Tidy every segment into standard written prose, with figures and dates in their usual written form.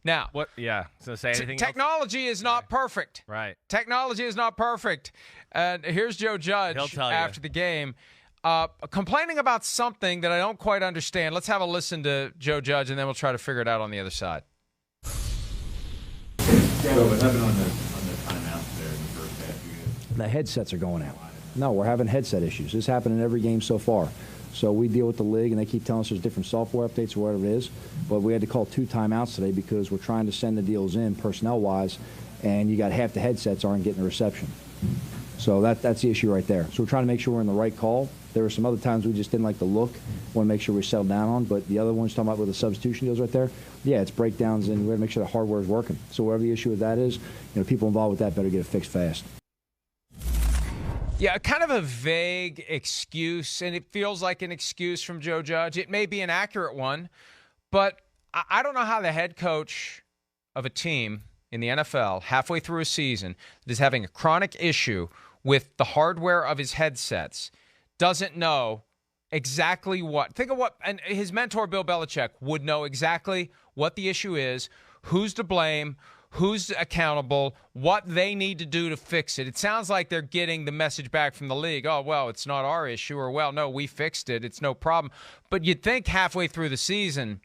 Now, What? Yeah. So say anything else? technology is not perfect. Right. Technology is not perfect. And here's Joe Judge He'll tell you. after the game complaining about something that I don't quite understand. Let's have a listen to Joe Judge, and then we'll try to figure it out on the other side. So what happened on the timeout there in the first half? The headsets are going out. No, we're having headset issues. This happened in every game so far. So we deal with the league, and they keep telling us there's different software updates or whatever it is. But we had to call 2 timeouts today because we're trying to send the deals in personnel-wise, and you got half the headsets aren't getting the reception. So that's the issue right there. So we're trying to make sure we're in the right call. There were some other times we just didn't like the look. Want to make sure we settle down on. But the other ones talking about with the substitution deals right there, yeah, it's breakdowns, and we got to make sure the hardware is working. So whatever the issue with that is, people involved with that better get it fixed fast. Yeah, kind of a vague excuse, and it feels like an excuse from Joe Judge. It may be an accurate one, but I don't know how the head coach of a team in the NFL halfway through a season that is having a chronic issue with the hardware of his headsets doesn't know exactly what. Think of what, and his mentor Bill Belichick would know exactly what the issue is, who's to blame, who's accountable, what they need to do to fix it. It sounds like they're getting the message back from the league. Oh, well, it's not our issue, or, well, no, we fixed it. It's no problem. But you'd think halfway through the season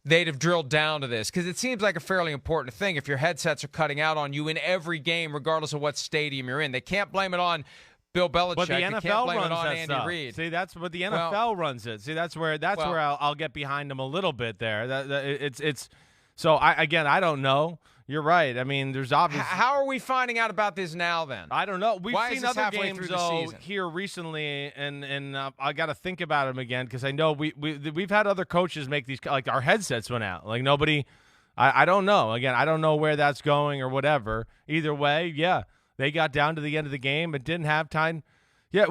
they'd have drilled down to this, because it seems like a fairly important thing if your headsets are cutting out on you in every game, regardless of what stadium you're in. They can't blame it on Bill Belichick. But the NFL runs runs that Andy stuff. Reid. See, that's what the NFL runs it. See, that's where I'll get behind them a little bit there. It's so I don't know. You're right. I mean, there's obviously. How are we finding out about this now, then? I don't know. We've Why seen is this other halfway games through the though season? here recently, and I got to think about them again because I know we've had other coaches make these, like our headsets went out. Like nobody. I don't know. Again, I don't know where that's going or whatever. Either way, yeah, they got down to the end of the game and didn't have time. Yeah,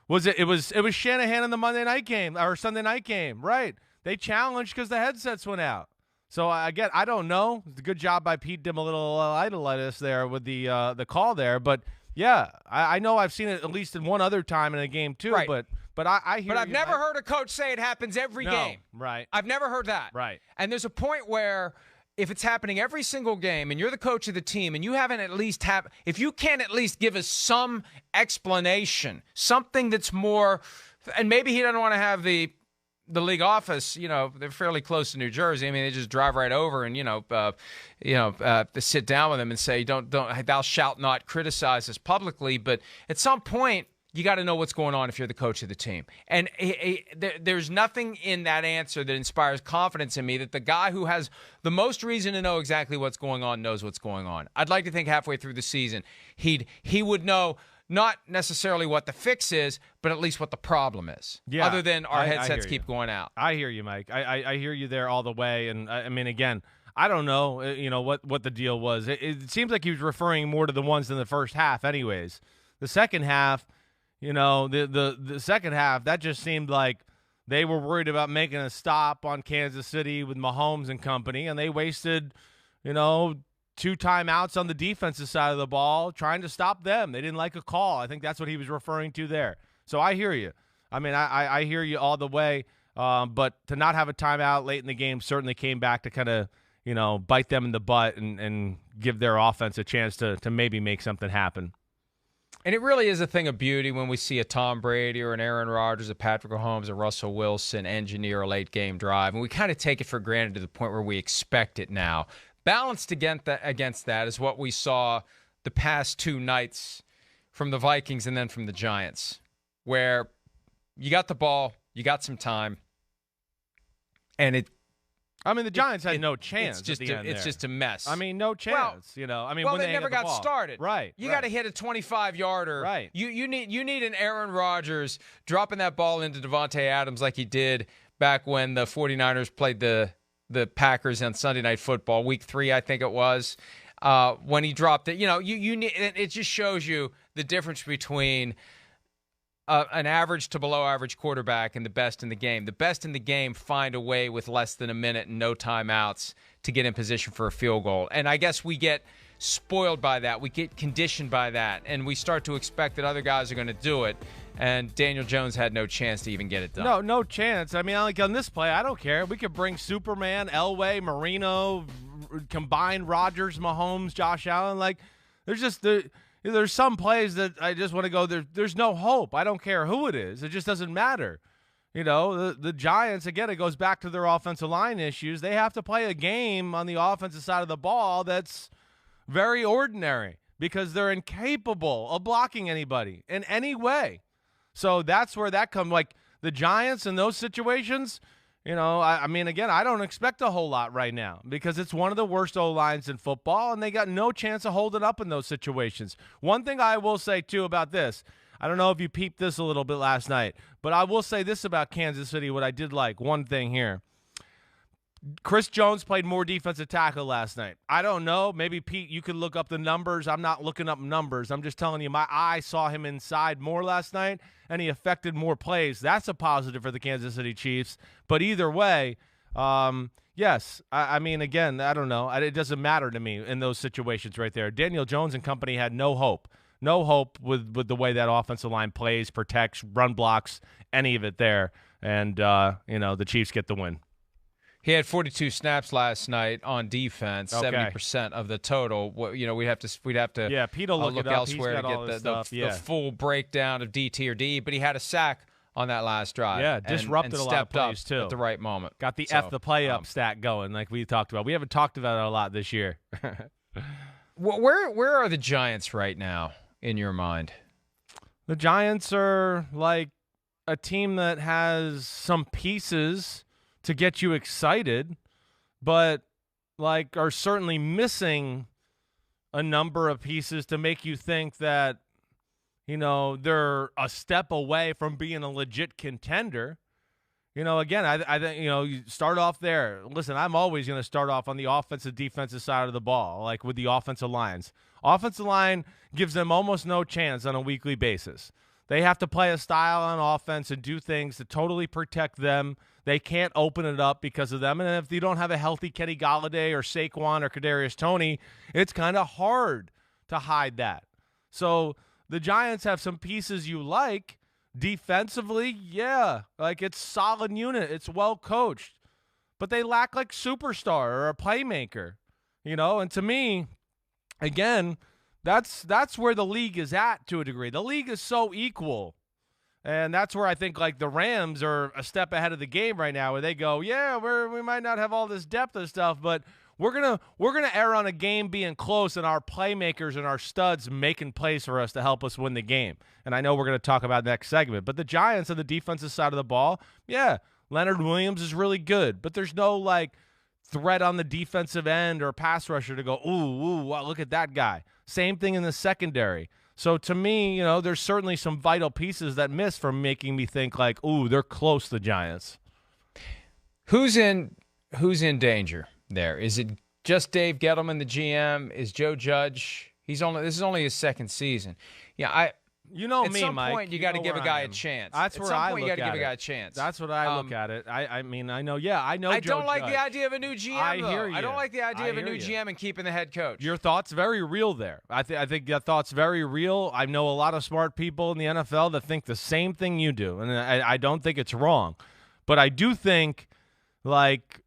it was Shanahan in the Monday night game or Sunday night game, right? They challenged because the headsets went out. So again, I don't know. It's a good job by Pete Dim, a little idolitis there with the call there, but yeah, I know I've seen it at least in one other time in a game too. Right. But I hear. But I've never heard a coach say it happens every game. Right. I've never heard that. Right. And there's a point where if it's happening every single game and you're the coach of the team and you haven't at least if you can't at least give us some explanation, something that's more, and maybe he doesn't want to have the league office, they're fairly close to New Jersey. I mean, they just drive right over and, sit down with them and say, don't, thou shalt not criticize us publicly. But at some point, you got to know what's going on if you're the coach of the team. And there's nothing in that answer that inspires confidence in me that the guy who has the most reason to know exactly what's going on knows what's going on. I'd like to think halfway through the season, he would know not necessarily what the fix is, but at least what the problem is. Yeah, other than our headsets keep going out. I hear you, Mike. I hear you there all the way. And I mean, again, I don't know, what the deal was. It seems like he was referring more to the ones in the first half anyways. The second half, the second half, that just seemed like they were worried about making a stop on Kansas City with Mahomes and company, and they wasted, 2 timeouts on the defensive side of the ball trying to stop them. They didn't like a call. I think that's what he was referring to there. So I hear you. I mean, I hear you all the way. But to not have a timeout late in the game certainly came back to kind of, bite them in the butt and give their offense a chance to maybe make something happen. And it really is a thing of beauty when we see a Tom Brady or an Aaron Rodgers, a Patrick Mahomes, a Russell Wilson engineer a late game drive. And we kind of take it for granted to the point where we expect it now. Balanced against that is what we saw the past 2 nights from the Vikings and then from the Giants, where you got the ball, you got some time, and the Giants had no chance. It's just a mess. I mean, no chance. Well, they never got started. Right. You got to hit a 25-yarder. Right. You need an Aaron Rodgers dropping that ball into Devontae Adams like he did back when the 49ers played the Packers on Sunday Night Football, Week 3, I think it was, when he dropped it. You need, it just shows you the difference between an average to below average quarterback and the best in the game. The best in the game find a way with less than a minute and no timeouts to get in position for a field goal. And I guess we get spoiled by that. We get conditioned by that, and we start to expect that other guys are going to do it. And Daniel Jones had no chance to even get it done. No chance. I mean, like on this play, I don't care. We could bring Superman, Elway, Marino, combined Rodgers, Mahomes, Josh Allen. Like, there's some plays that I just want to go, there's no hope. I don't care who it is. It just doesn't matter. You know, the Giants, again, it goes back to their offensive line issues. They have to play a game on the offensive side of the ball that's very ordinary because they're incapable of blocking anybody in any way. So that's where that comes. Like, the Giants in those situations, you know, I mean, again, I don't expect a whole lot right now because it's one of the worst O-lines in football, and they got no chance of holding up in those situations. One thing I will say, too, about this, I don't know if you peeped this a little bit last night, but I will say this about Kansas City, what I did like, one thing here. Chris Jones played more defensive tackle last night. I don't know. Maybe, Pete, you could look up the numbers. I'm not looking up numbers. I'm just telling you my eye saw him inside more last night, and he affected more plays. That's a positive for the Kansas City Chiefs. But either way, yes, I mean, again, I don't know. It doesn't matter to me in those situations right there. Daniel Jones and company had no hope. No hope with the way that offensive line plays, protects, run blocks, any of it there. And, you know, the Chiefs get the win. He had 42 snaps last night on defense, 70% of the total. You know, we'd have to yeah, Pete will look elsewhere to get the full breakdown of DT or D. But he had a sack on that last drive. Yeah, disrupted and a lot of plays up too at the right moment. Got the F the play up stat going, like we talked about. We haven't talked about it a lot this year. Where are the Giants right now in your mind? The Giants are like a team that has some pieces to get you excited, but like are certainly missing a number of pieces to make you think that, you know, they're a step away from being a legit contender. You know, again, I think, you know, you start off there. Listen, I'm always going to start off on the offensive defensive side of the ball, like with the offensive lines. Offensive line gives them almost no chance on a weekly basis. They have to play a style on offense and do things to totally protect them. They can't open it up because of them. And if you don't have a healthy Kenny Golladay or Saquon or Kadarius Toney, it's kind of hard to hide that. So the Giants have some pieces you like. Defensively, yeah, like it's solid unit. It's well coached. But they lack like superstar or a playmaker, you know? And to me, again, that's where the league is at to a degree. The league is so equal. And that's where I think like the Rams are a step ahead of the game right now, where they go, yeah, we might not have all this depth and stuff, but we're gonna err on a game being close and our playmakers and our studs making plays for us to help us win the game. And I know we're gonna talk about next segment, but the Giants on the defensive side of the ball, yeah, Leonard Williams is really good, but there's no like threat on the defensive end or pass rusher to go, ooh, wow, look at that guy. Same thing in the secondary. So to me, you know, there's certainly some vital pieces that miss from making me think like, ooh, they're close, the Giants. Who's in danger there? Is it just Dave Gettleman, the GM? Is Joe Judge? This is only his second season. Yeah, you know at me, some Mike. point you got to give a guy a chance. That's where I look at it. You got to give a guy a chance. That's what I look at it. I mean, I know. Yeah, I know. I Joe don't like Judge. the idea of a new GM. I hear you. I don't like the idea of a new GM and keeping the head coach. Your thought's very real there. I think that thought's very real. I know a lot of smart people in the NFL that think the same thing you do, and I don't think it's wrong. But I do think, like,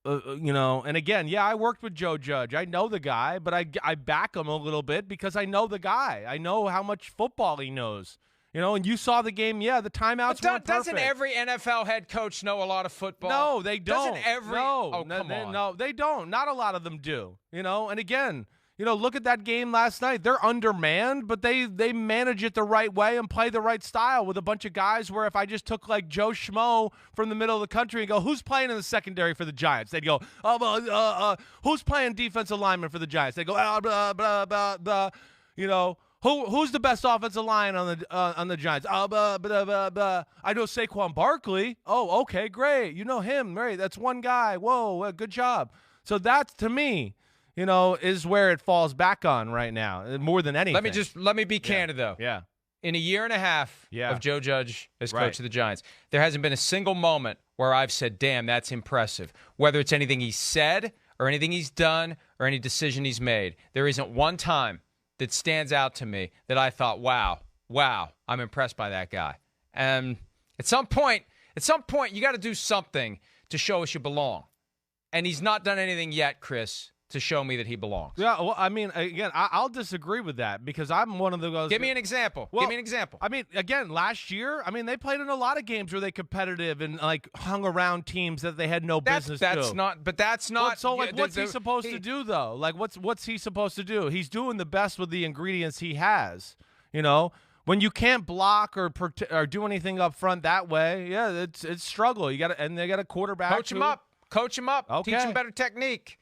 you know, and again, yeah, I worked with Joe Judge. I know the guy, but I back him a little bit because I know the guy. I know how much football he knows. You know, and you saw the game. Yeah, the timeouts weren't perfect. Doesn't every NFL head coach know a lot of football? No, they don't. Doesn't every? No, come on. No, they don't. Not a lot of them do. You know, and again, you know, look at that game last night. They're undermanned, but they manage it the right way and play the right style with a bunch of guys where if I just took like Joe Schmo from the middle of the country and go, who's playing in the secondary for the Giants? They'd go, who's playing defensive lineman for the Giants? They'd go, blah, blah, blah, blah. You know, who's the best offensive line on the Giants? I know Saquon Barkley. Oh, okay, great. You know him, right? That's one guy. Whoa, good job. So that's, to me, you know, is where it falls back on right now, more than anything. Let me be candid, though. Yeah. In a year and a half of Joe Judge as coach of the Giants, there hasn't been a single moment where I've said, damn, that's impressive. Whether it's anything he said or anything he's done or any decision he's made, there isn't one time that stands out to me that I thought, wow, I'm impressed by that guy. And at some point, you got to do something to show us you belong. And he's not done anything yet, Chris, to show me that he belongs. Yeah, well, I mean, again, I'll disagree with that because I'm one of the guys. Give me an example. Well, Give me an example. I mean, again, last year, they played in a lot of games where they competitive and like hung around teams that they had no business to. That's not. So, like, what's he supposed to do though? Like, what's he supposed to do? He's doing the best with the ingredients he has. When you can't block or do anything up front that way, yeah, it's struggle. And they got a quarterback. Coach him up. Okay. Teach him better technique.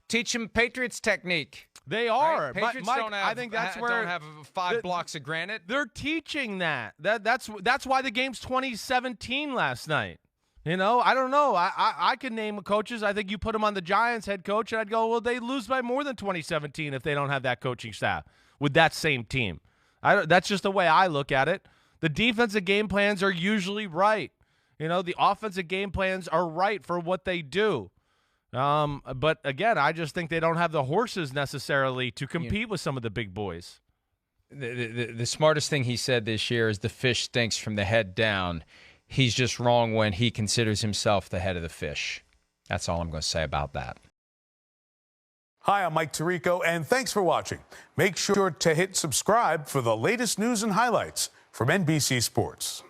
Teach him Patriots technique. They are. Right? Patriots Mike, don't have, I think that's where don't have 5 blocks of granite. They're teaching that. That's why the game's 2017 last night. I don't know. I could name coaches. I think you put them on the Giants head coach, and I'd go, well, they lose by more than 2017 if they don't have that coaching staff with that same team. That's just the way I look at it. The defensive game plans are usually right. The offensive game plans are right for what they do. But again, I just think they don't have the horses necessarily to compete with some of the big boys. The smartest thing he said this year is the fish stinks from the head down. He's just wrong when he considers himself the head of the fish. That's all I'm going to say about that. Hi, I'm Mike Tirico, and thanks for watching. Make sure to hit subscribe for the latest news and highlights from NBC Sports.